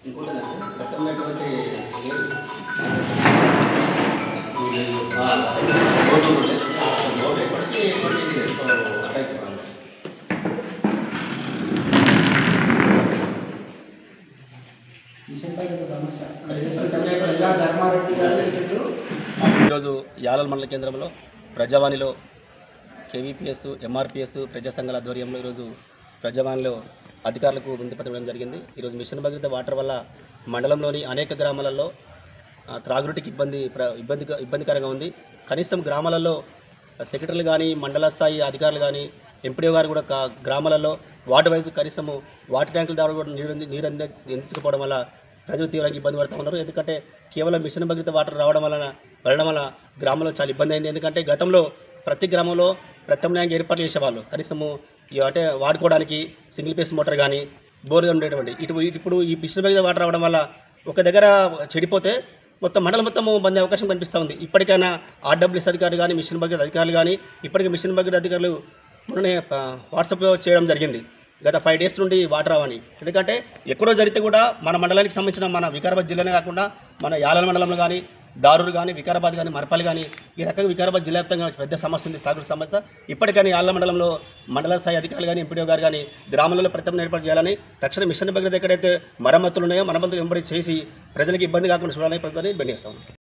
ఇంకోటేనంటే గతంలోటువంటి board ఉండే board ఎప్పటికీ ఎటువంటి అట్లయితే ఈరోజు యాలల్ మండల కేంద్రంలో ప్రజావాణిలో కేవీపీఎస్ ఎంఆర్పీఎస్ ప్రజా సంఘాల ఆధ్వర్యంలో ఈరోజు ప్రజావాణిలో అధికారులకు వినతిపత్రం ఇవ్వడం జరిగింది. ఈరోజు మిషన్ భగీరథ వాటర్ వల్ల మండలంలోని అనేక గ్రామాలలో త్రాగునీటికి ఇబ్బందికరంగా ఉంది. కనీసం గ్రామాలలో సెక్రటరీలు కానీ మండల స్థాయి అధికారులు కానీ ఎంపీడీ గారు కూడా గ్రామాలలో వార్డు వైజ్ కనీసము వాటర్ ట్యాంకుల ద్వారా కూడా నీరు అందించకపోవడం వల్ల ప్రజలు తీవ్రంగా ఇబ్బంది పడుతూ ఉన్నారు. ఎందుకంటే కేవలం మిషన్ భగీరథ వాటర్ వెళ్ళడం వల్ల గ్రామంలో చాలా ఇబ్బంది అయింది. ఎందుకంటే గతంలో ప్రతి గ్రామంలో ప్రత్యామ్నాయంగా ఏర్పాట్లు చేసేవాళ్ళు. కనీసము అంటే వాడుకోవడానికి సింగిల్ పీస్ మోటార్ కానీ బోర్గా ఉండేటువంటి ఇప్పుడు ఈ మిషన్ భగీరథ వాటర్ రావడం వల్ల ఒక దగ్గర చెడిపోతే మొత్తం మండలం మొత్తం బందే అవకాశం కనిపిస్తూ ఉంది. ఇప్పటికైనా ఆర్డబ్ల్యూఎస్ అధికారులు కానీ మిషన్ భగీరథ అధికారులు కానీ ఇప్పటికీ మిషన్ భగీరథ అధికారులు మొన్ననే వాట్సాప్లో చేయడం జరిగింది. గత 5 days నుండి వాటర్ రావని. ఎందుకంటే ఎక్కడో జరిగితే కూడా మన మండలానికి సంబంధించిన మన వికారాబాద్ జిల్లానే కాకుండా మన యాలల్ మండలంలో కానీ దారూరు కానీ వికారాబాద్ కానీ మరపల్లి కానీ ఈ రకంగా వికారాబాద్ జిల్లా వ్యాప్తంగా పెద్ద సమస్య ఉంది, తాగుడు సమస్య. ఇప్పటికైనా యాలల్ మండలంలో మండల స్థాయి అధికారులు కానీ ఎంపీడీ గారు కానీ గ్రామాలలో ప్రత్యేకంగా ఏర్పాటు చేయాలని, తక్షణ మిషన్ భగీరథ ఎక్కడైతే మరమ్మతులు ఉన్నాయో మరమ్మతులు వెంబడి చేసి ప్రజలకు ఇబ్బంది కాకుండా చూడాలని ప్రభుత్వాన్ని బెండిస్తాం.